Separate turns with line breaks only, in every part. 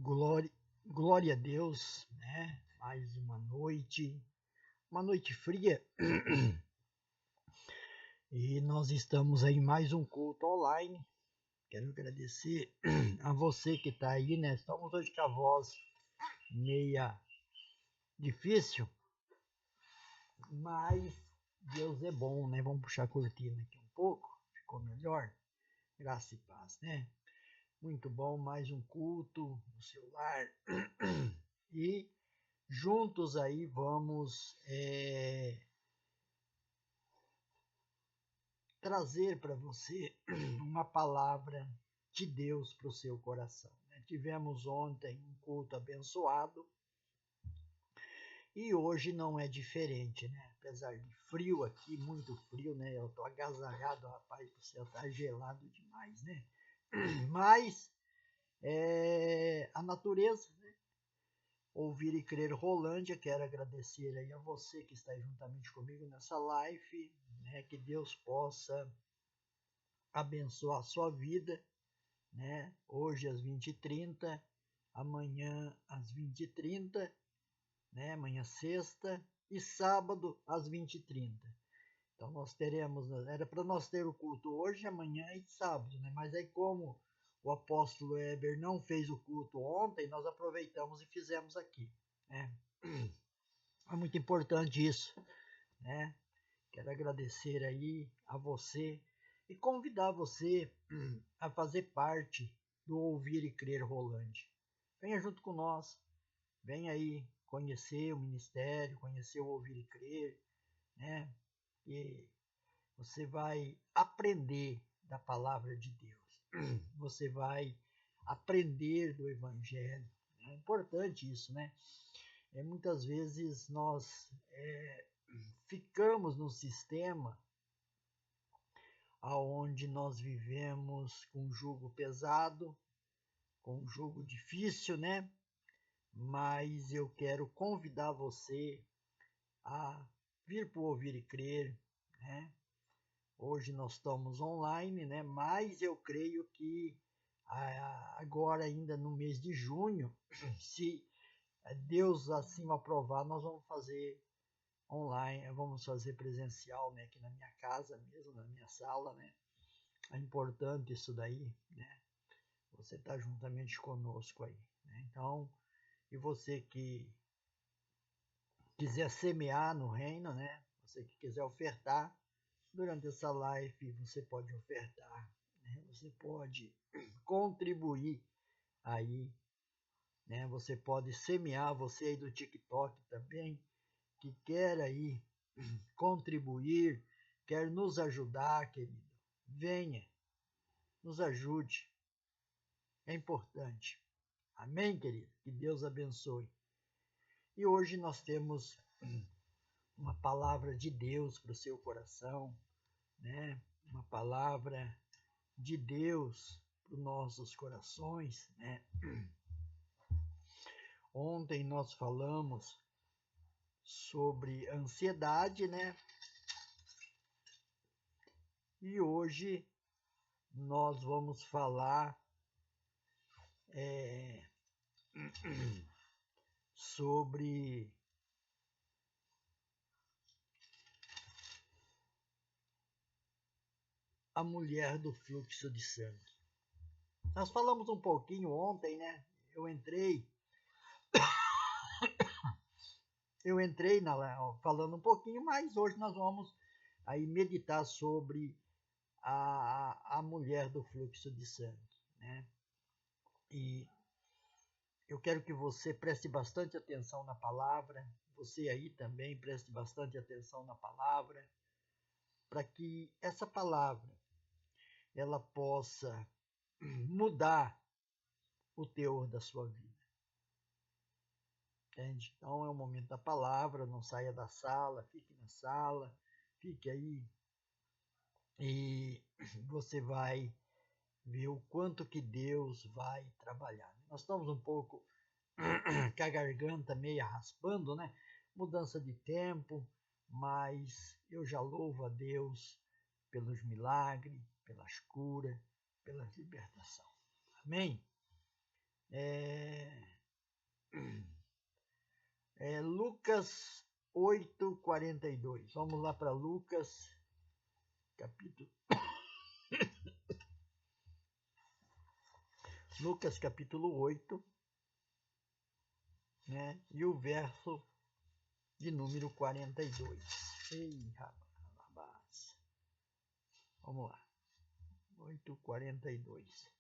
Glória, glória a Deus, né? Mais uma noite fria, e nós estamos aí em mais um culto online. Quero agradecer a você que está aí, né? Estamos hoje com a voz meia difícil, mas Deus é bom, né? Vamos puxar a cortina aqui um pouco, ficou melhor. Graça e paz, né? Muito bom, mais um culto no seu lar. E juntos aí vamos trazer para você uma palavra de Deus para o seu coração. Né? Tivemos ontem um culto abençoado e hoje não é diferente, né? Apesar de frio aqui, muito frio, né? Eu tô agasalhado, rapaz, o céu tá gelado demais, né? Mas a natureza, né? Ouvir e Crer Rolândia, quero agradecer aí a você que está juntamente comigo nessa live, né? Que Deus possa abençoar a sua vida, né? Hoje às 20h30, amanhã às 20h30, né? Amanhã sexta e sábado às 20h30. Então nós teremos, era para nós ter o culto hoje, amanhã e sábado, né? Mas aí como o apóstolo Eber não fez o culto ontem, nós aproveitamos e fizemos aqui, né? É muito importante isso, né? Quero agradecer aí a você e convidar você a fazer parte do Ouvir e Crer Rolante. Venha junto com nós, venha aí conhecer o ministério, conhecer o Ouvir e Crer, né? E você vai aprender da palavra de Deus, você vai aprender do Evangelho. É importante isso, né? Muitas vezes nós ficamos num sistema aonde nós vivemos com um jugo pesado, com um jugo difícil, né? Mas eu quero convidar você a vir para o Ouvir e Crer, né? Hoje nós estamos online, né? Mas eu creio que agora ainda no mês de junho, se Deus assim aprovar, nós vamos fazer online, vamos fazer presencial, né? Aqui na minha casa mesmo, na minha sala, né? É importante isso daí, né? Você está juntamente conosco aí, né? Então, e você que quiser semear no reino, né? Você que quiser ofertar, durante essa live você pode ofertar, né? Você pode contribuir aí, né? Você pode semear, você aí do TikTok também, que quer aí contribuir, quer nos ajudar, querido. Venha, nos ajude. É importante. Amém, querido? Que Deus abençoe. E hoje nós temos uma palavra de Deus para o seu coração, né? Uma palavra de Deus para os nossos corações, né? Ontem nós falamos sobre ansiedade, né? E hoje nós vamos falar sobre a mulher do fluxo de sangue. Nós falamos um pouquinho ontem, né? Eu entrei falando um pouquinho, mas hoje nós vamos aí meditar sobre a mulher do fluxo de sangue, né? E eu quero que você preste bastante atenção na palavra, você aí também preste bastante atenção na palavra, para que essa palavra ela possa mudar o teor da sua vida. Entende? Então é o momento da palavra, não saia da sala, fique na sala, fique aí e você vai ver o quanto que Deus vai trabalhar. Nós estamos um pouco com a garganta meio raspando, né? Mudança de tempo, mas eu já louvo a Deus pelos milagres, pelas curas, pela libertação. Amém? É, Lucas 8:42. Vamos lá para Lucas, capítulo, Lucas capítulo 8, né? E o verso de número 42. Ei, rapaz. Vamos lá. 8:42.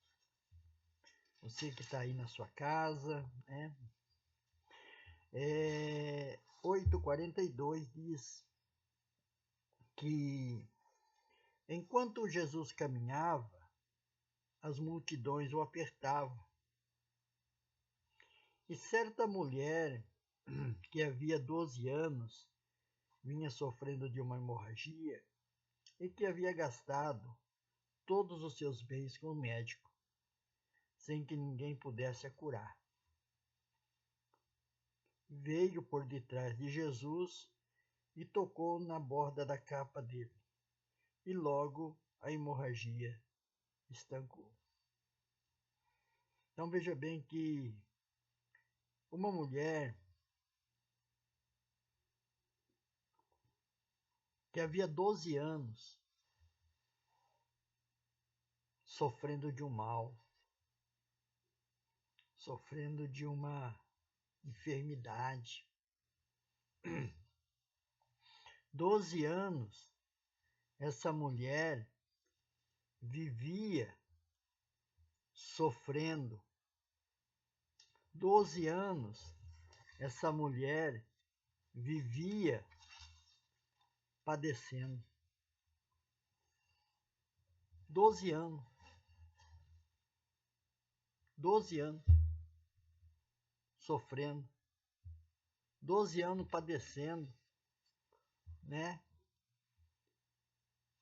Você que está aí na sua casa, né? 8:42 diz que enquanto Jesus caminhava, as multidões o apertavam. E certa mulher, que havia 12 anos, vinha sofrendo de uma hemorragia e que havia gastado todos os seus bens com o médico, sem que ninguém pudesse a curar. Veio por detrás de Jesus e tocou na borda da capa dele, e logo a hemorragia estancou. Então veja bem que uma mulher que havia 12 anos sofrendo de um mal, sofrendo de uma enfermidade. 12 anos, essa mulher vivia sofrendo. 12 anos, essa mulher vivia padecendo. 12 anos. 12 anos sofrendo. 12 anos padecendo, né?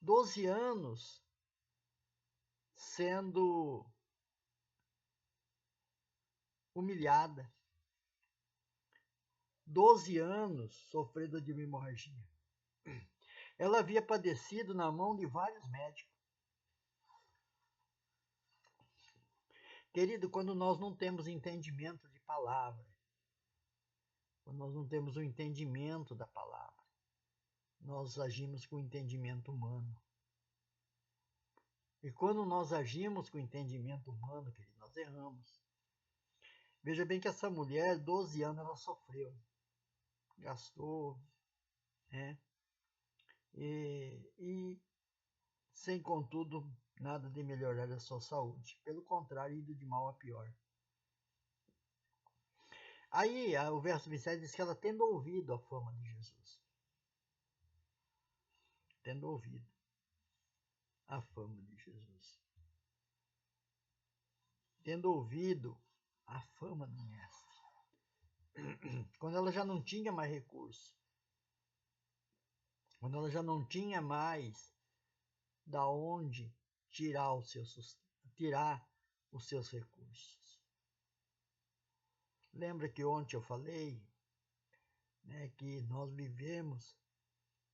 12 anos sendo humilhada. 12 anos sofrendo de uma hemorragia. Ela havia padecido na mão de vários médicos. Querido, quando nós não temos entendimento de palavra, quando nós não temos o entendimento da palavra, nós agimos com o entendimento humano. E quando nós agimos com o entendimento humano, querido, nós erramos. Veja bem que essa mulher, 12 anos, ela sofreu, gastou, né? E sem, contudo, nada de melhorar a sua saúde. Pelo contrário, indo de mal a pior. Aí, o verso 27 diz que ela, tendo ouvido a fama de Jesus, tendo ouvido a fama de Jesus, tendo ouvido a fama do Mestre, quando ela já não tinha mais recurso, quando ela já não tinha mais da onde tirar os seus recursos. Lembra que ontem eu falei, né, que nós vivemos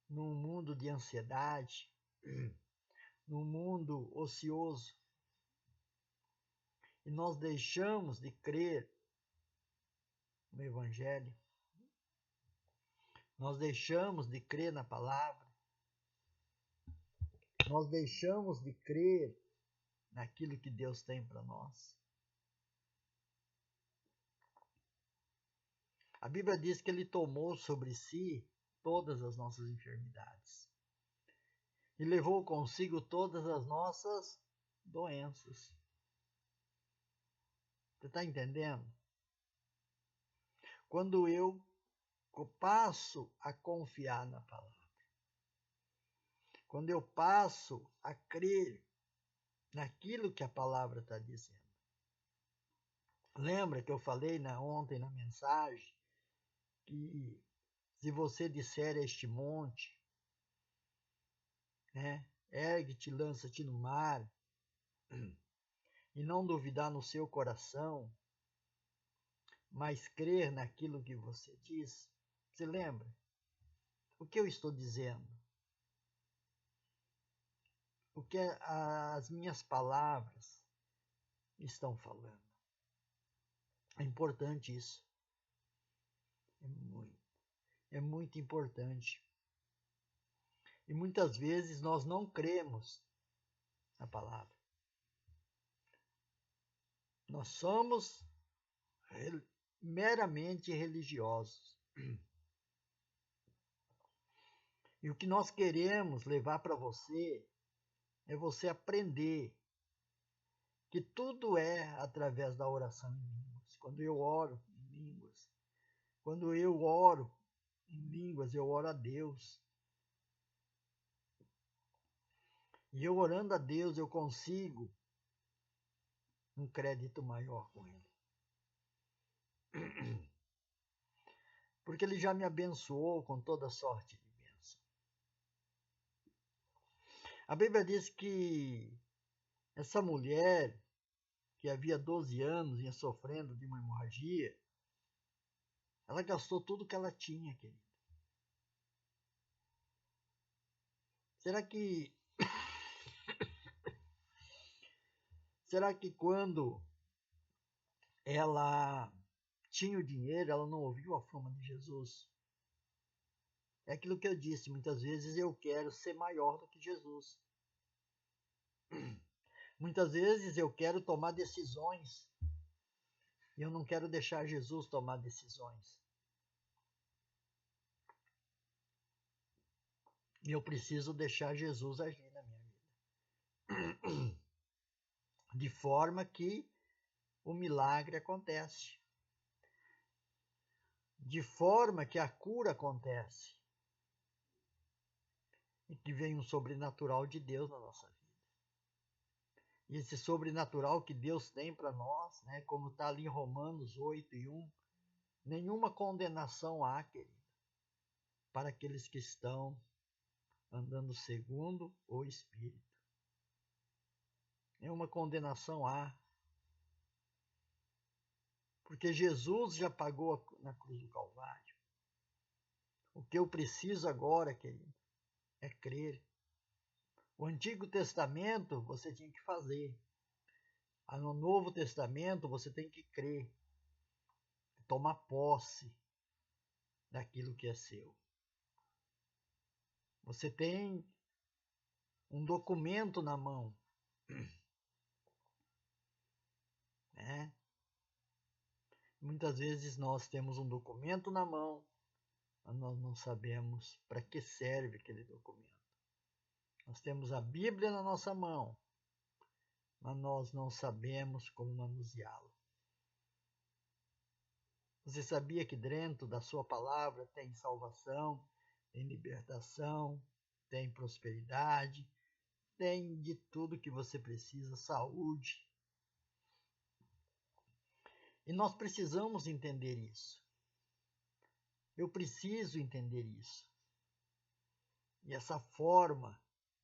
num mundo de ansiedade, num mundo ocioso, e nós deixamos de crer no Evangelho, nós deixamos de crer na palavra, nós deixamos de crer naquilo que Deus tem para nós. A Bíblia diz que Ele tomou sobre si todas as nossas enfermidades e levou consigo todas as nossas doenças. Você está entendendo? Quando eu passo a confiar na palavra, quando eu passo a crer naquilo que a palavra está dizendo. Lembra que eu falei ontem na mensagem que se você disser a este monte, né, ergue-te, lança-te no mar, e não duvidar no seu coração, mas crer naquilo que você diz. Você lembra? O que eu estou dizendo? O que as minhas palavras estão falando? É importante isso. É muito importante. E muitas vezes nós não cremos na palavra. Nós somos meramente religiosos. E o que nós queremos levar para você é você aprender que tudo é através da oração em línguas. Quando eu oro em línguas, quando eu oro em línguas, eu oro a Deus. E eu orando a Deus, eu consigo um crédito maior com Ele. Porque Ele já me abençoou com toda sorte de bênção. A Bíblia diz que essa mulher, que havia 12 anos ia sofrendo de uma hemorragia, ela gastou tudo que ela tinha, querido. Será que quando ela tinha o dinheiro, ela não ouviu a fama de Jesus? É aquilo que eu disse, muitas vezes eu quero ser maior do que Jesus. Muitas vezes eu quero tomar decisões e eu não quero deixar Jesus tomar decisões. E eu preciso deixar Jesus agir na minha vida. De forma que o milagre acontece. De forma que a cura acontece. E que vem um sobrenatural de Deus na nossa vida. E esse sobrenatural que Deus tem para nós, né, como está ali em Romanos 8:1, nenhuma condenação há, querido, para aqueles que estão andando segundo o Espírito. Nenhuma condenação há. Porque Jesus já pagou na cruz do Calvário. O que eu preciso agora, querido, é crer. O Antigo Testamento você tinha que fazer. No Novo Testamento você tem que crer. Tomar posse daquilo que é seu. Você tem um documento na mão. Né? Muitas vezes nós temos um documento na mão, mas nós não sabemos para que serve aquele documento. Nós temos a Bíblia na nossa mão, mas nós não sabemos como manuseá-lo. Você sabia que dentro da sua palavra tem salvação, tem libertação, tem prosperidade, tem de tudo que você precisa, saúde. E nós precisamos entender isso. Eu preciso entender isso. E essa forma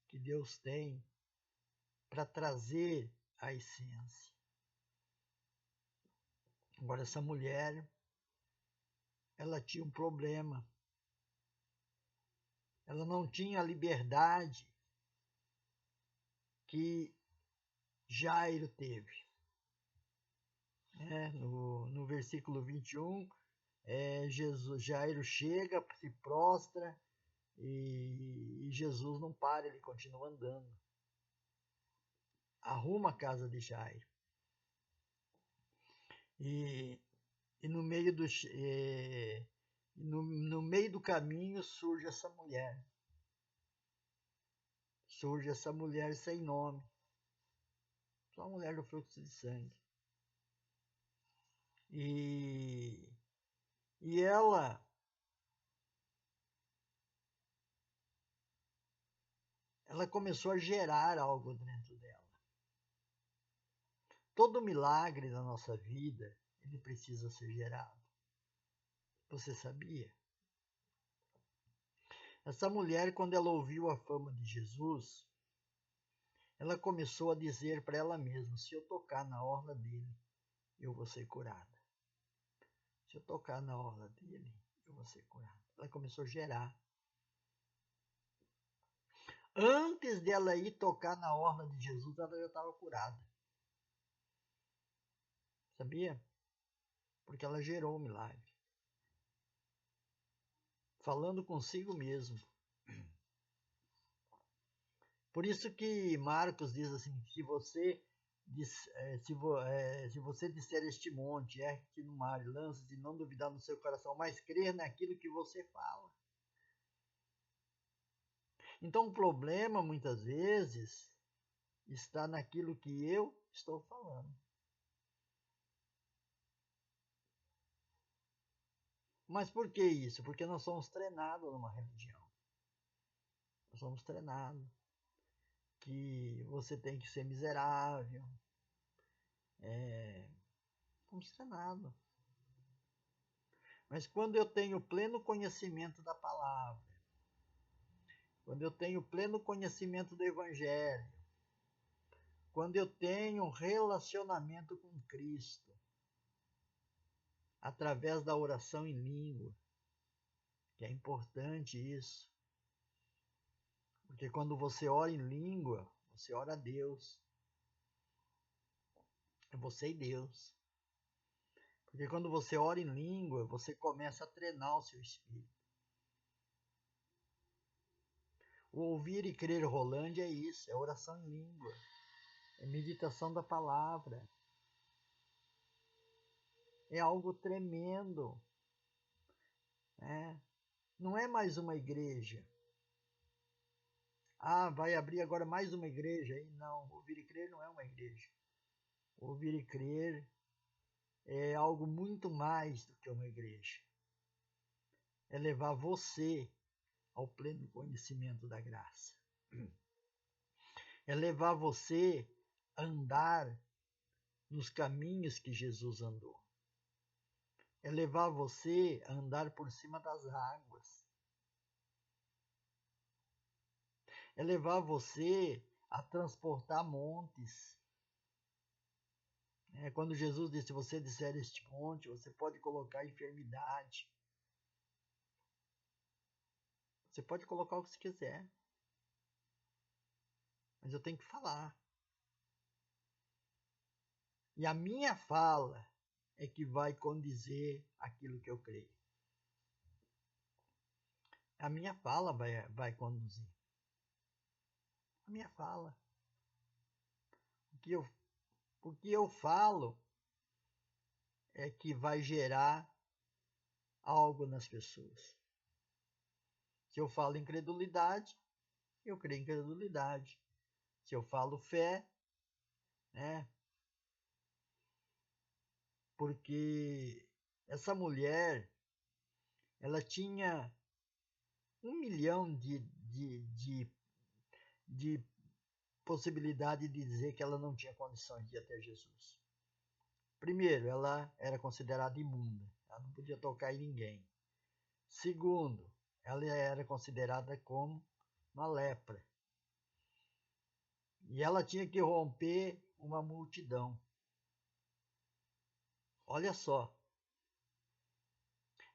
que Deus tem para trazer a essência. Agora, essa mulher, ela tinha um problema. Ela não tinha a liberdade que Jairo teve. No versículo 21, Jairo chega, se prostra e Jesus não para, ele continua andando. Arruma a casa de Jairo. E no meio no meio do caminho surge essa mulher. Surge essa mulher sem nome. Só a mulher do fluxo de sangue. E ela começou a gerar algo dentro dela. Todo milagre na nossa vida, ele precisa ser gerado. Você sabia? Essa mulher, quando ela ouviu a fama de Jesus, ela começou a dizer para ela mesma, se eu tocar na orla dele, eu vou ser curada. Se eu tocar na orla dele, eu vou ser curada. Ela começou a gerar. Antes dela ir tocar na orla de Jesus, ela já estava curada. Sabia? porque ela gerou o milagre. Falando consigo mesmo. Por isso que Marcos diz assim, se você disser este monte, ergue-te no mar e lança-te, e não duvidar no seu coração, mas crer naquilo que você fala. Então o problema, muitas vezes, está naquilo que eu estou falando. Mas por que isso? Porque nós somos treinados numa religião. Nós somos treinados que você tem que ser miserável. Somos treinados. Mas quando eu tenho pleno conhecimento da palavra, quando eu tenho pleno conhecimento do Evangelho, quando eu tenho um relacionamento com Cristo, através da oração em língua, que é importante isso, porque quando você ora em língua, você ora a Deus, é você e Deus. Porque quando você ora em língua, você começa a treinar o seu espírito. O ouvir e crer Rolândia é isso, é oração em língua, é meditação da palavra. É algo tremendo. Né? Não é mais uma igreja. Ah, vai abrir agora mais uma igreja. Aí não, ouvir e crer não é uma igreja. Ouvir e crer é algo muito mais do que uma igreja. É levar você ao pleno conhecimento da graça. É levar você a andar nos caminhos que Jesus andou. É levar você a andar por cima das águas. É levar você a transportar montes. Quando Jesus disse, se você disser este monte, você pode colocar enfermidade. Você pode colocar o que você quiser. Mas eu tenho que falar. E a minha fala é que vai condizer aquilo que eu creio. A minha fala vai conduzir. A minha fala. O que eu falo é que vai gerar algo nas pessoas. Se eu falo incredulidade, eu creio em incredulidade. Se eu falo fé, né? Porque essa mulher, ela tinha 1 milhão de possibilidade de dizer que ela não tinha condições de ir até Jesus. Primeiro, ela era considerada imunda, ela não podia tocar em ninguém. Segundo, ela era considerada como uma lepra. E ela tinha que romper uma multidão. Olha só.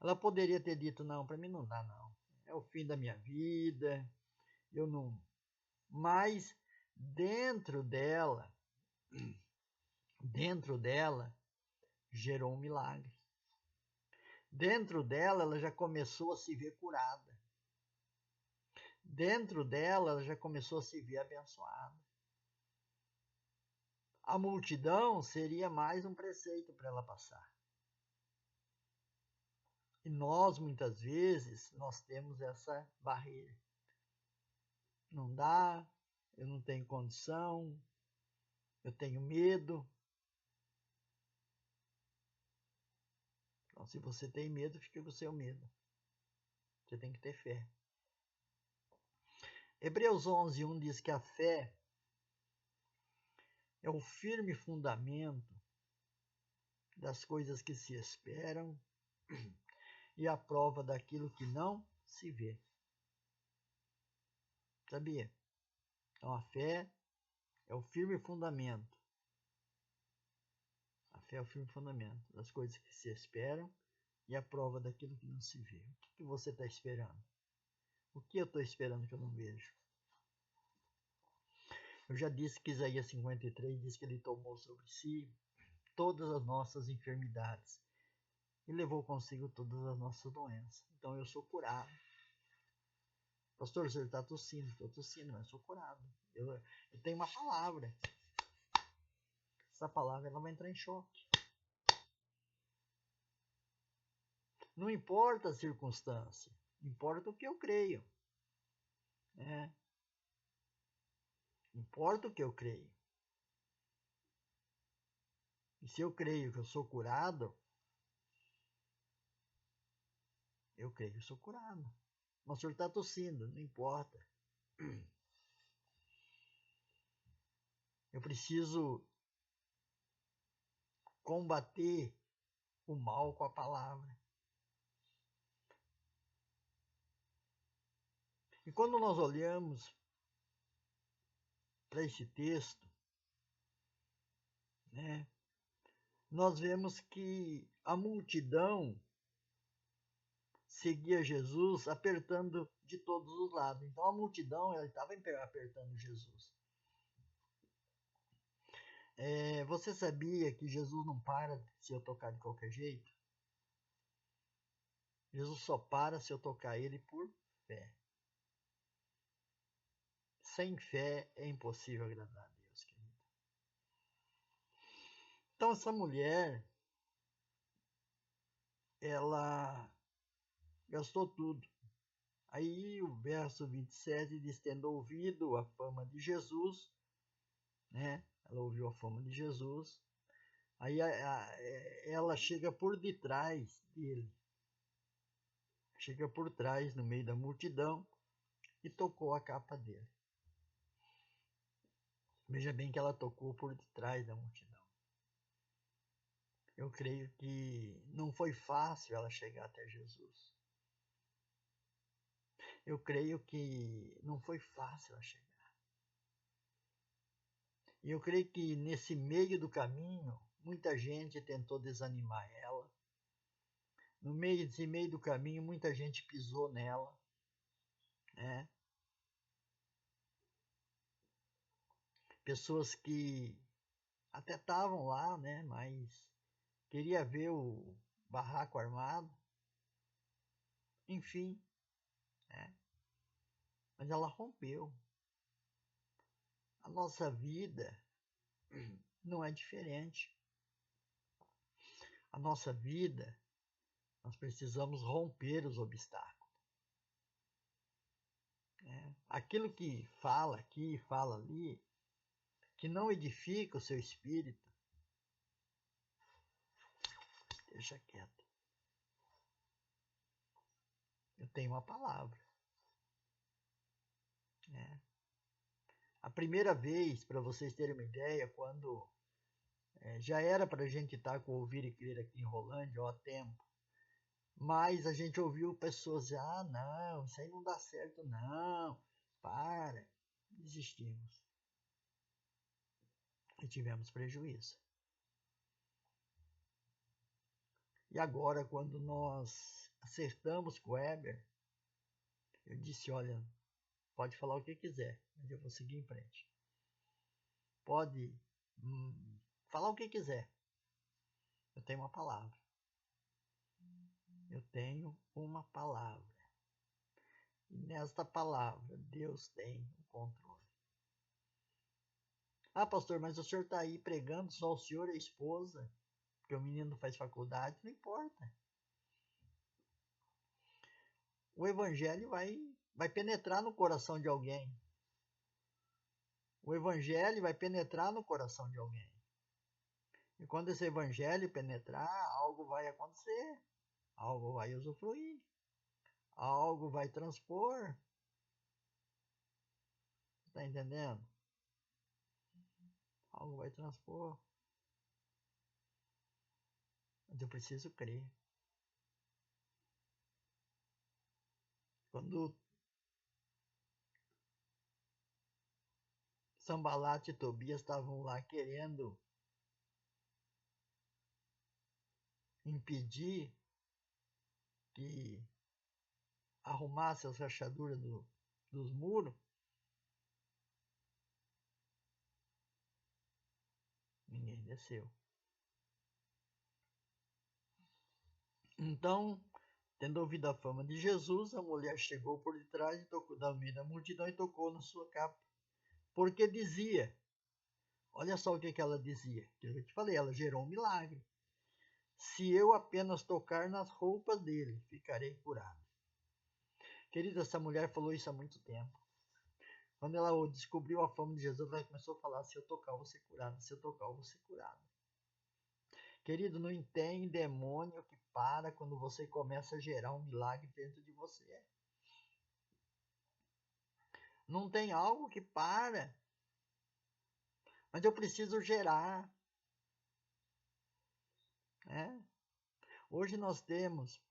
Ela poderia ter dito, não, para mim não dá não. É o fim da minha vida, eu não... Mas dentro dela, gerou um milagre. Dentro dela, ela já começou a se ver curada. Dentro dela, ela já começou a se ver abençoada. A multidão seria mais um preceito para ela passar. E nós, muitas vezes, nós temos essa barreira. Não dá, eu não tenho condição, eu tenho medo. Então, se você tem medo, fique com o seu medo. Você tem que ter fé. Hebreus 11:1 diz que a fé é o firme fundamento das coisas que se esperam e a prova daquilo que não se vê. Sabia? Então a fé é o firme fundamento. A fé é o firme fundamento das coisas que se esperam e a prova daquilo que não se vê. O que você está esperando? O que eu estou esperando que eu não vejo? Eu já disse que Isaías 53 diz que ele tomou sobre si todas as nossas enfermidades e levou consigo todas as nossas doenças. Então eu sou curado. Pastor, o senhor está tossindo? Estou tossindo, mas eu sou curado. Eu tenho uma palavra. Essa palavra ela vai entrar em choque. Não importa a circunstância, importa o que eu creio. Né? Importa o que eu creio. E se eu creio que eu sou curado, eu creio que eu sou curado. Mas o senhor está tossindo, não importa. Eu preciso combater o mal com a palavra. E quando nós olhamos para esse texto, né, nós vemos que a multidão seguia Jesus apertando de todos os lados. Então a multidão estava apertando Jesus. Você sabia que Jesus não para se eu tocar de qualquer jeito? Jesus só para se eu tocar ele por fé. Sem fé é impossível agradar a Deus, querido. Então essa mulher, ela gastou tudo. Aí o verso 27 diz, tendo ouvido a fama de Jesus, né? Ela ouviu a fama de Jesus. Aí ela chega por detrás dele. Chega por trás, no meio da multidão, e tocou a capa dele. Veja bem que ela tocou por detrás da multidão. Eu creio que não foi fácil ela chegar até Jesus. Eu creio que não foi fácil ela chegar. E eu creio que nesse meio do caminho, muita gente tentou desanimar ela. Nesse meio do caminho, muita gente pisou nela, né? Pessoas que até estavam lá, né? Mas queria ver o barraco armado. Enfim, né? Mas ela rompeu. A nossa vida não é diferente. A nossa vida, nós precisamos romper os obstáculos. Né? Aquilo que fala aqui, fala ali, que não edifica o seu espírito, deixa quieto. Eu tenho uma palavra. Né? A primeira vez, para vocês terem uma ideia, quando já era para a gente estar com ouvir e crer aqui em Rolândia há tempo, mas a gente ouviu pessoas dizer, não, isso aí não dá certo não, para, desistimos. E tivemos prejuízo. E agora, quando nós acertamos com o Weber, eu disse, olha, pode falar o que quiser, mas eu vou seguir em frente. Pode falar o que quiser. Eu tenho uma palavra. Eu tenho uma palavra. E nesta palavra, Deus tem o controle. Pastor, mas o senhor está aí pregando, só o senhor e a esposa, porque o menino faz faculdade, não importa. O evangelho vai penetrar no coração de alguém. O evangelho vai penetrar no coração de alguém. E quando esse evangelho penetrar, algo vai acontecer. Algo vai usufruir. Algo vai transpor. Está entendendo? Algo vai transpor. Mas eu preciso crer. Quando Sanbalat e Tobias estavam lá querendo impedir que arrumasse as rachaduras dos muros, ninguém desceu. Então, tendo ouvido a fama de Jesus, a mulher chegou por detrás e tocou da meio da multidão e tocou na sua capa. Porque dizia, olha só o que ela dizia, que eu te falei, ela gerou um milagre. Se eu apenas tocar nas roupas dele, ficarei curada. Querida, essa mulher falou isso há muito tempo. Quando ela descobriu a fama de Jesus, ela começou a falar, se eu tocar, eu vou ser curada, se eu tocar, eu vou ser curada. Querido, não tem demônio que para quando você começa a gerar um milagre dentro de você. Não tem algo que para. Mas eu preciso gerar. Né? Hoje nós temos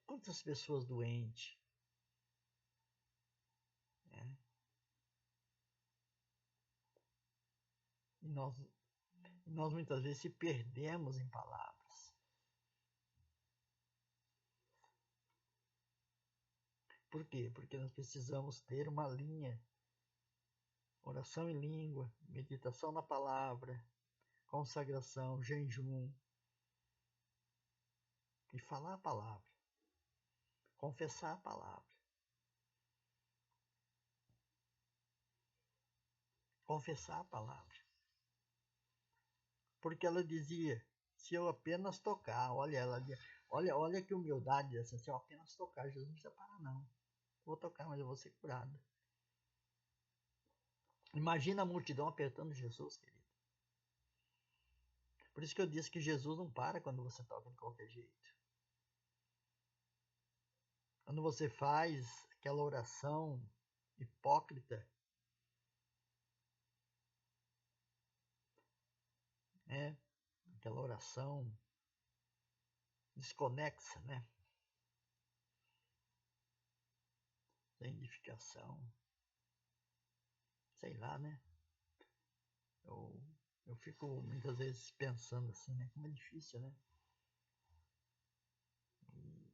quantas pessoas doentes. Né? E nós muitas vezes se perdemos em palavras. Por quê? Porque nós precisamos ter uma linha. Oração em língua, meditação na palavra, consagração, jejum. E falar a palavra. Confessar a palavra. Confessar a palavra. Porque ela dizia, se eu apenas tocar, olha que humildade essa, se eu apenas tocar, Jesus não precisa parar não. Vou tocar, mas eu vou ser curado. Imagina a multidão apertando Jesus, querido. Por isso que eu disse que Jesus não para quando você toca de qualquer jeito. Quando você faz aquela oração hipócrita, né? Aquela oração desconexa, né? Sem edificação. Sei lá, né? Eu fico muitas vezes pensando assim, né? Como é difícil, né? E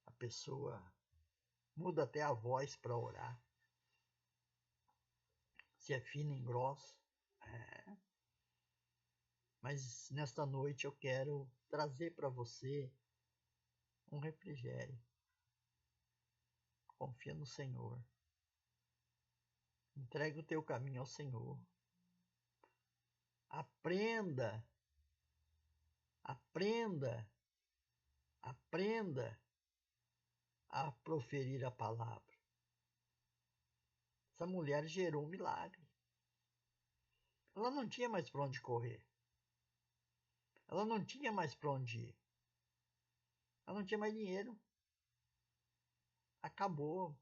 a pessoa muda até a voz para orar. Se afina em grosso. É. Mas nesta noite eu quero trazer para você um refrigério. Confia no Senhor. Entrega o teu caminho ao Senhor. Aprenda a proferir a palavra. Essa mulher gerou um milagre. Ela não tinha mais para onde correr. Ela não tinha mais para onde ir. Ela não tinha mais dinheiro. Acabou.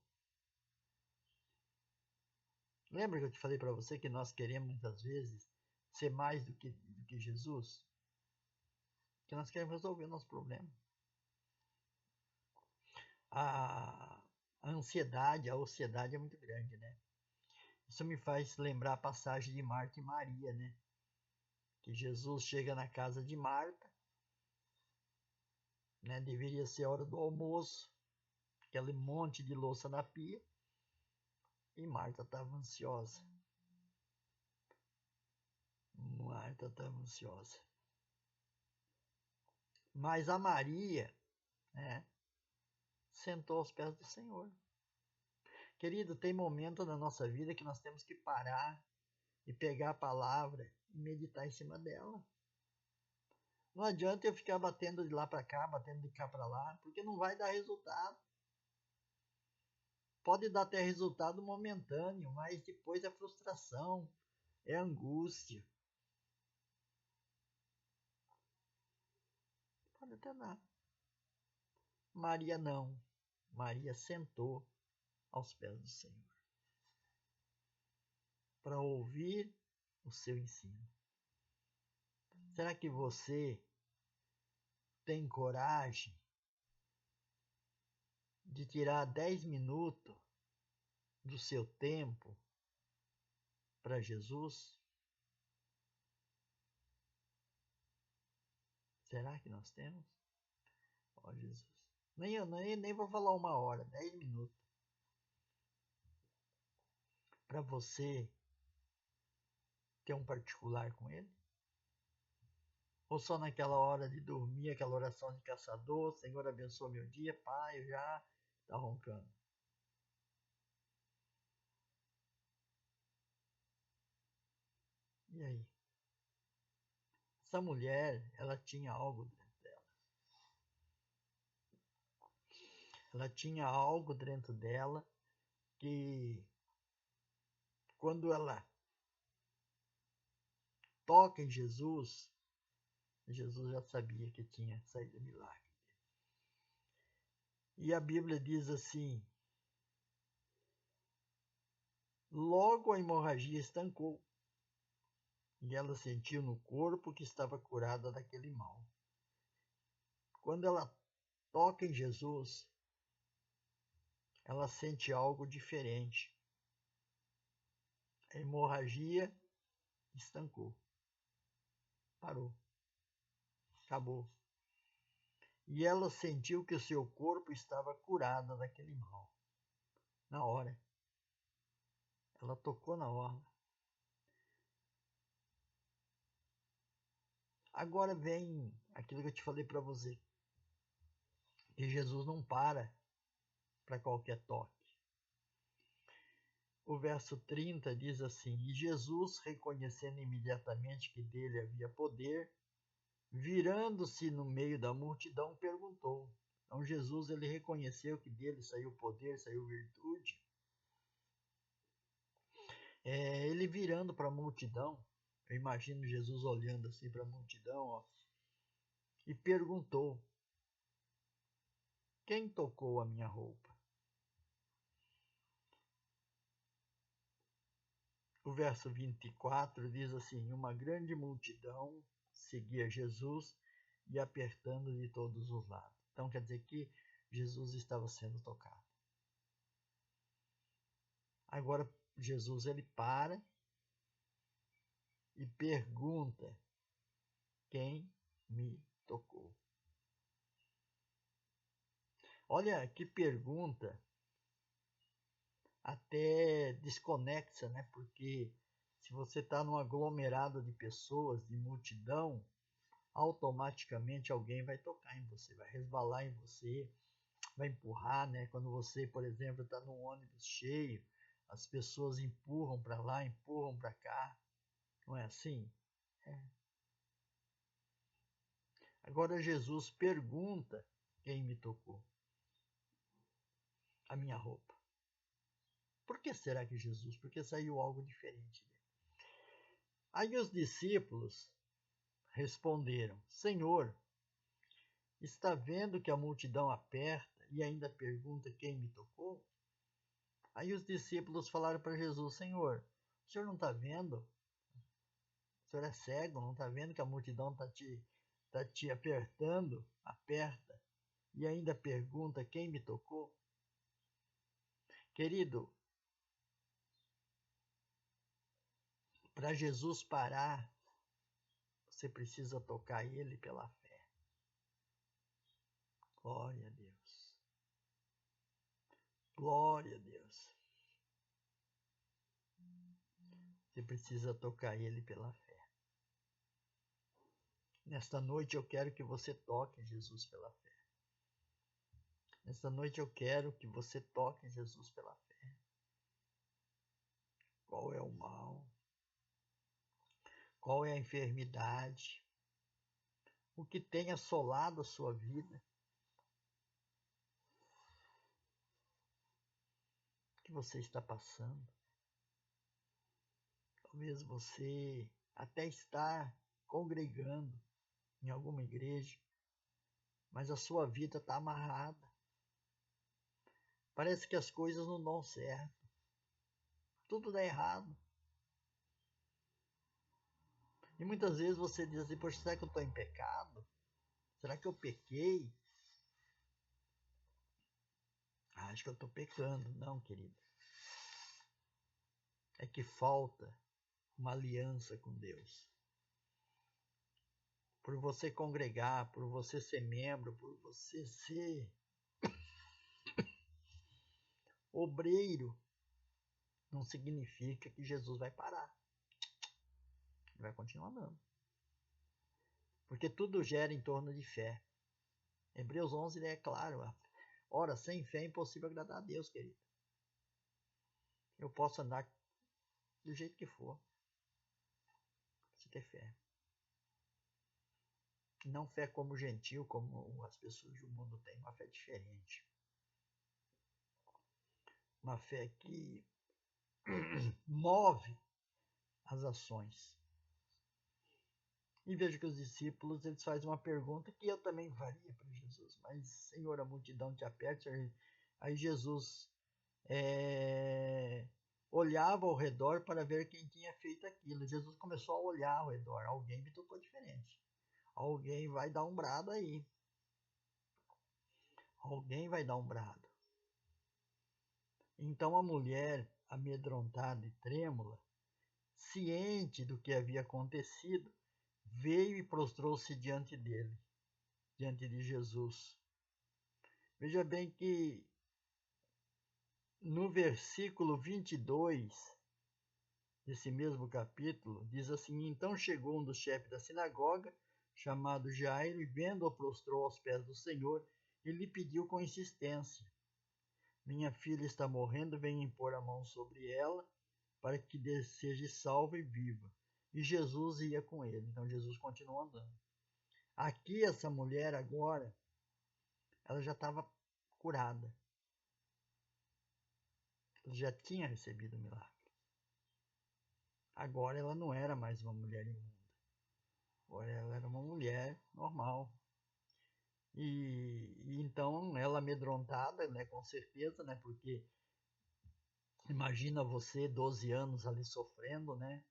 Lembra que eu te falei para você que nós queremos muitas vezes ser mais do que Jesus? Que nós queremos resolver o nosso problema. A ansiedade, a ociosidade é muito grande, né? Isso me faz lembrar a passagem de Marta e Maria, né? Que Jesus chega na casa de Marta, né? Deveria ser a hora do almoço, aquele monte de louça na pia, e Marta estava ansiosa. Marta estava ansiosa. Mas a Maria, né? Sentou aos pés do Senhor. Querido, tem momento na nossa vida que nós temos que parar e pegar a palavra e meditar em cima dela. Não adianta eu ficar batendo de lá para cá, batendo de cá para lá, porque não vai dar resultado. Pode dar até resultado momentâneo, mas depois é frustração, é angústia. Pode até dar. Maria não. Maria sentou aos pés do Senhor para ouvir o seu ensino. Será que você tem coragem de tirar 10 minutos do seu tempo para Jesus? Será que nós temos? Ó Jesus. Nem vou falar 1 hora, 10 minutos. Para você ter um particular com ele? Ou só naquela hora de dormir, aquela oração de caçador, Senhor abençoa meu dia, pai, eu já está roncando. E aí? Essa mulher, ela tinha algo dentro dela. Ela tinha algo dentro dela que, quando ela toca em Jesus, Jesus já sabia que tinha saído milagre. E a Bíblia diz assim: logo a hemorragia estancou e ela sentiu no corpo que estava curada daquele mal. Quando ela toca em Jesus, ela sente algo diferente. A hemorragia estancou, parou, acabou. E ela sentiu que o seu corpo estava curado daquele mal. Na hora. Ela tocou na orla. Agora vem aquilo que eu te falei para você. Que Jesus não para qualquer toque. O verso 30 diz assim: E Jesus, reconhecendo imediatamente que dele havia poder, virando-se no meio da multidão, perguntou. Então Jesus, ele reconheceu que dele saiu poder, saiu virtude. Ele virando para a multidão, eu imagino Jesus olhando assim para a multidão, ó, e perguntou: quem tocou a minha roupa? O verso 24 diz assim: uma grande multidão seguia Jesus e apertando de todos os lados. Então quer dizer que Jesus estava sendo tocado. Agora Jesus ele para e pergunta: quem me tocou? Olha que pergunta até desconexa, né? Porque se você está num aglomerado de pessoas, de multidão, automaticamente alguém vai tocar em você, vai resvalar em você, vai empurrar, né? Quando você, por exemplo, está num ônibus cheio, as pessoas empurram para lá, empurram para cá, não é assim? É. Agora Jesus pergunta quem me tocou a minha roupa. Por que será que Jesus? Porque saiu algo diferente dele. Aí os discípulos responderam: Senhor, está vendo que a multidão aperta e ainda pergunta quem me tocou? Aí os discípulos falaram para Jesus: Senhor, o senhor não está vendo? O senhor é cego, não está vendo que a multidão tá te apertando? Aperta. E ainda pergunta quem me tocou? Querido, para Jesus parar, você precisa tocar ele pela fé. Glória a Deus. Glória a Deus. Você precisa tocar ele pela fé. Nesta noite eu quero que você toque Jesus pela fé. Nesta noite eu quero que você toque Jesus pela fé. Qual é o mal? Qual é a enfermidade? O que tem assolado a sua vida? O que você está passando? Talvez você até está congregando em alguma igreja, mas a sua vida está amarrada. Parece que as coisas não dão certo. Tudo dá errado. E muitas vezes você diz assim: poxa, será que eu estou em pecado? Será que eu pequei? Acho que eu estou pecando. Não, querido. É que falta uma aliança com Deus. Por você congregar, por você ser membro, por você ser obreiro, não significa que Jesus vai parar. Ele vai continuar andando. porque tudo gira em torno de fé. Hebreus 11 é claro. Ora, sem fé é impossível agradar a Deus, querido. Eu posso andar do jeito que for, se ter fé. Não fé como gentil, como as pessoas do mundo têm, uma fé diferente. Uma fé que move as ações. E vejo que os discípulos, eles fazem uma pergunta que eu também faria para Jesus. Mas, Senhor, a multidão te aperta. Aí Jesus olhava ao redor para ver quem tinha feito aquilo. Jesus começou a olhar ao redor. Alguém me tocou diferente. Alguém vai dar um brado aí. Alguém vai dar um brado. Então a mulher, amedrontada e trêmula, ciente do que havia acontecido, veio e prostrou-se diante dele, diante de Jesus. Veja bem que no versículo 22 desse mesmo capítulo, diz assim: Então chegou um dos chefes da sinagoga, chamado Jairo, e vendo-o prostrou aos pés do Senhor, e lhe pediu com insistência: Minha filha está morrendo, venha impor a mão sobre ela, para que seja salva e viva. E Jesus ia com ele. Então Jesus continuou andando. Aqui essa mulher agora, ela já estava curada. Ela já tinha recebido o milagre. Agora ela não era mais uma mulher imunda. Agora ela era uma mulher normal. E então ela amedrontada, né, com certeza, né, porque imagina você 12 anos ali sofrendo, né,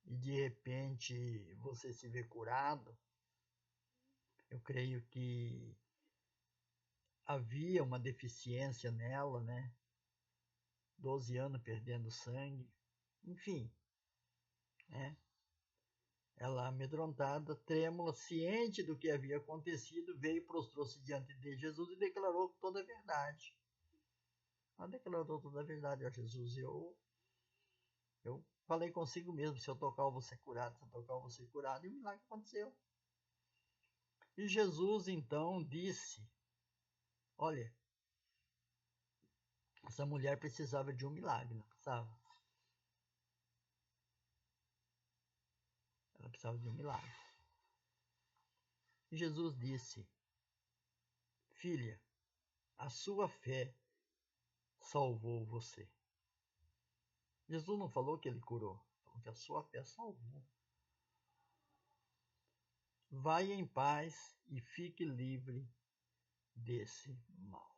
e de repente você se vê curado. Eu creio que havia uma deficiência nela, né, 12 anos perdendo sangue, enfim, né. Ela, amedrontada, trêmula, ciente do que havia acontecido, veio e prostrou-se diante de Jesus e declarou toda a verdade. Ela declarou toda a verdade a Jesus. Eu falei consigo mesmo, se eu tocar eu vou ser curado, se eu tocar eu vou ser curado. E o milagre aconteceu. E Jesus então disse: olha, essa mulher precisava de um milagre, não precisava? Ela precisava de um milagre. E Jesus disse: filha, a sua fé salvou você. Jesus não falou que ele curou, falou que a sua fé salvou. Vai em paz e fique livre desse mal.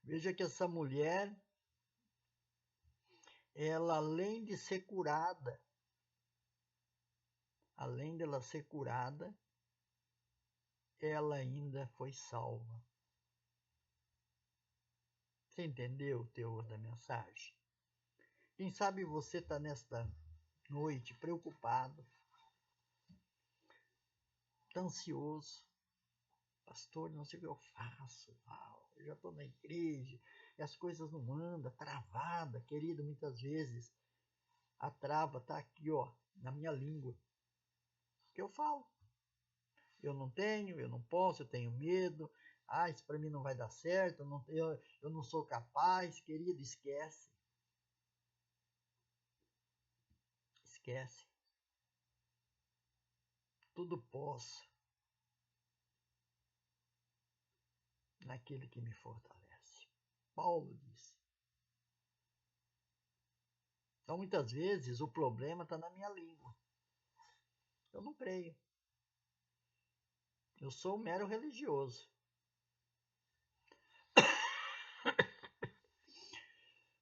Veja que essa mulher, ela além de ser curada, além dela ser curada, ela ainda foi salva. Você entendeu o teor da mensagem? Quem sabe você está nesta noite preocupado, está ansioso. Pastor, não sei o que eu faço. Eu já estou na igreja e as coisas não andam, travada, querido, muitas vezes. A trava está aqui, ó, na minha língua. Que eu falo. Eu não tenho, eu não posso, eu tenho medo. Isso para mim não vai dar certo, eu não sou capaz. Querido, esquece. Esquece. Tudo posso naquele que me fortalece. Paulo disse. Então, muitas vezes, o problema está na minha língua. Eu não creio. Eu sou um mero religioso.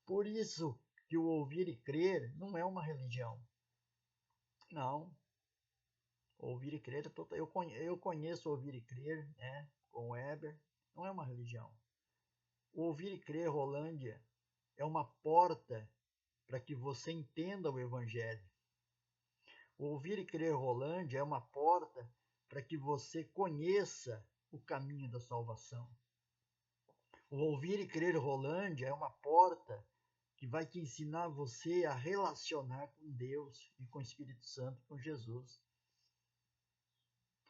Por isso que o ouvir e crer não é uma religião. Não. Ouvir e crer, eu conheço ouvir e crer, né, com o Weber, não é uma religião. O ouvir e crer, Rolândia, é uma porta para que você entenda o Evangelho. O ouvir e crer, Rolândia, é uma porta para que você conheça o caminho da salvação. O ouvir e crer, Rolândia, é uma porta que vai te ensinar você a relacionar com Deus e com o Espírito Santo, com Jesus.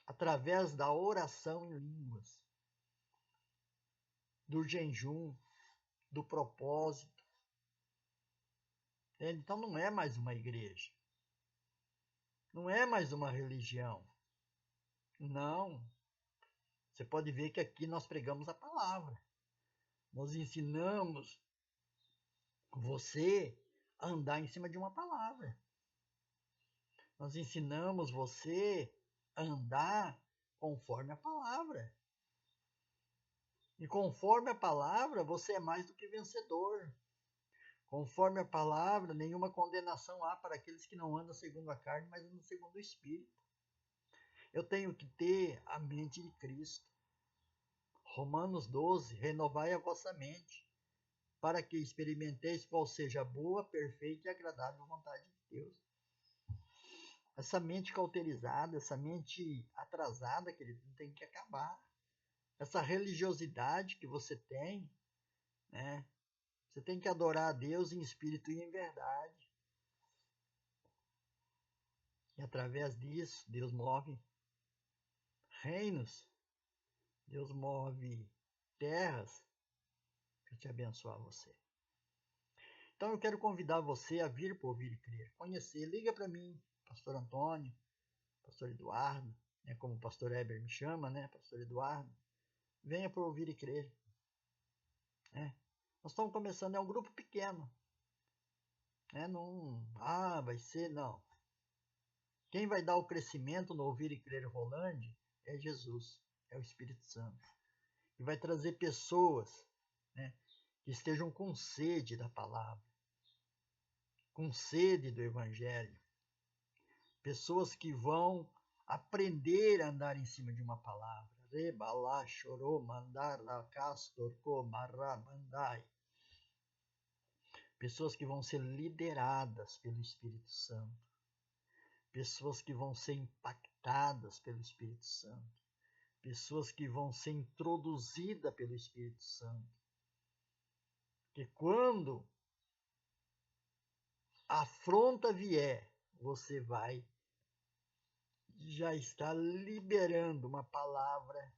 A através da oração em línguas, do jejum, do propósito. Entende? Então não é mais uma igreja. Não é mais uma religião. Não. Você pode ver que aqui nós pregamos a palavra. Nós ensinamos você a andar em cima de uma palavra. Nós ensinamos você a andar conforme a palavra. E conforme a palavra, você é mais do que vencedor. Conforme a palavra, nenhuma condenação há para aqueles que não andam segundo a carne, mas andam segundo o Espírito. Eu tenho que ter a mente de Cristo. Romanos 12, renovai a vossa mente, para que experimenteis qual seja a boa, perfeita e agradável vontade de Deus. Essa mente cauterizada, essa mente atrasada, querido, tem que acabar. Essa religiosidade que você tem, né? Você tem que adorar a Deus em espírito e em verdade. E através disso, Deus move reinos, Deus move terras para te abençoar você. Então eu quero convidar você a vir para Ouvir e Crer, conhecer. Liga para mim, pastor Antônio, pastor Eduardo, né, como o pastor Heber me chama, né, pastor Eduardo. Venha para Ouvir e Crer. Nós estamos começando, é um grupo pequeno. Não, vai ser, não. Quem vai dar o crescimento no Ouvir e Crer Rolândia é Jesus, é o Espírito Santo. E vai trazer pessoas, né, que estejam com sede da palavra, com sede do Evangelho. Pessoas que vão aprender a andar em cima de uma palavra. Rebalá, chorou, mandar, castor, comará, mandai. Pessoas que vão ser lideradas pelo Espírito Santo. Pessoas que vão ser impactadas pelo Espírito Santo. Pessoas que vão ser introduzidas pelo Espírito Santo. Que quando a afronta vier, você vai já estar liberando uma palavra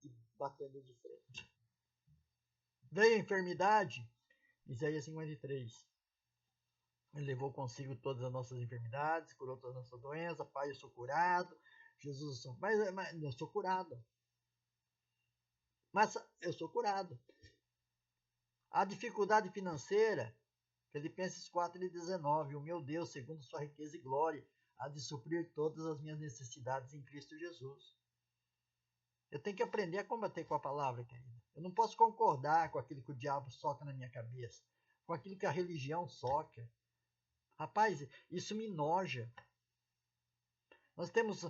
e batendo de frente. Veio a enfermidade, Isaías 53. Ele levou consigo todas as nossas enfermidades, curou todas as nossas doenças. Pai, eu sou curado. Jesus, mas eu sou curado. Mas eu sou curado. A dificuldade financeira, Filipenses 4:19, o meu Deus, segundo sua riqueza e glória, há de suprir todas as minhas necessidades em Cristo Jesus. Eu tenho que aprender a combater com a palavra, querida. Eu não posso concordar com aquilo que o diabo soca na minha cabeça, com aquilo que a religião soca. Rapaz, isso me noja. Nós temos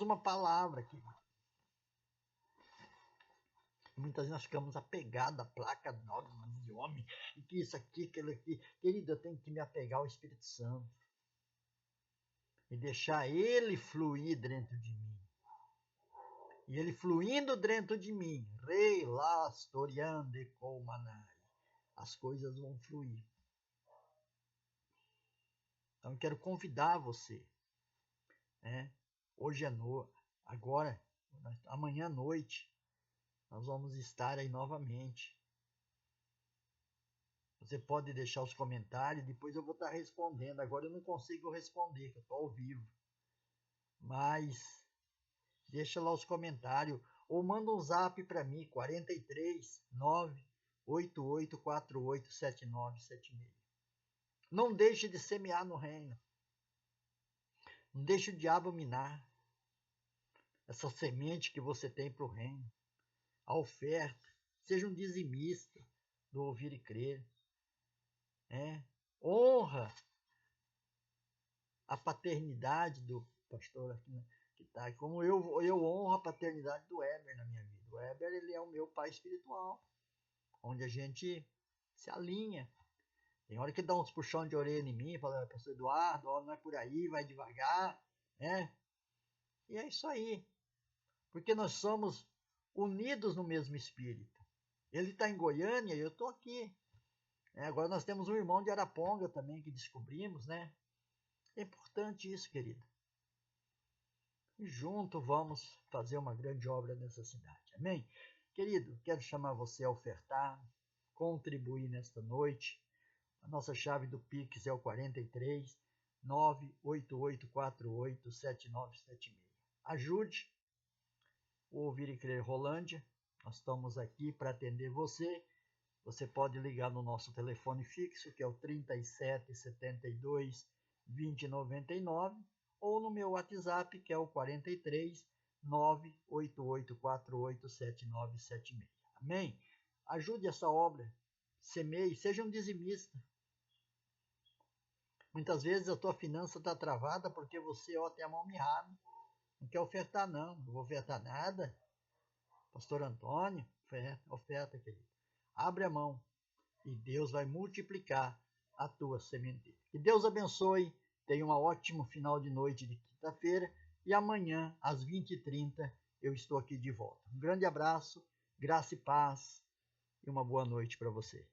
uma palavra aqui. Muitas vezes nós ficamos apegados à placa norma de homem, e que isso aqui, aquilo aqui. Querido, eu tenho que me apegar ao Espírito Santo e deixar ele fluir dentro de mim. E ele fluindo dentro de mim, rei lastoriande colmanai, as coisas vão fluir. Então eu quero convidar você, né? Hoje é agora, amanhã à noite, nós vamos estar aí novamente. Você pode deixar os comentários, depois eu vou estar respondendo. Agora eu não consigo responder, que eu estou ao vivo. Mas deixa lá os comentários. Ou manda um zap para mim, 43 98848 7976. Não deixe de semear no reino. Não deixe o diabo minar essa semente que você tem para o reino. A oferta. Seja um dizimista do Ouvir e Crer. Honra a paternidade do pastor aqui, que está. Como eu honro a paternidade do Heber na minha vida. O Heber, ele é o meu pai espiritual, onde a gente se alinha. Tem hora que dá uns puxão de orelha em mim, fala, pastor Eduardo, não é por aí, vai devagar, né? E é isso aí. Porque nós somos unidos no mesmo espírito. Ele está em Goiânia e eu estou aqui. Agora nós temos um irmão de Araponga também que descobrimos, né? É importante isso, querido. e junto vamos fazer uma grande obra nessa cidade. Amém? Querido, quero chamar você a ofertar, contribuir nesta noite. A nossa chave do Pix é o 43 98848 7976. Ajude o Ouvir e Crer Rolândia. Nós estamos aqui para atender você. Você pode ligar no nosso telefone fixo, que é o 37 72 20 99, ou no meu WhatsApp, que é o 43 98848 7976. Amém? Ajude essa obra. Semeie, seja um dizimista. Muitas vezes a tua finança está travada porque você tem a mão mirrada. Não quer ofertar, não. Não vou ofertar nada. Pastor Antônio, oferta, querido. Abre a mão e Deus vai multiplicar a tua sementeira. Que Deus abençoe. Tenha um ótimo final de noite de quinta-feira. E amanhã, às 20h30, eu estou aqui de volta. Um grande abraço, graça e paz e uma boa noite para você.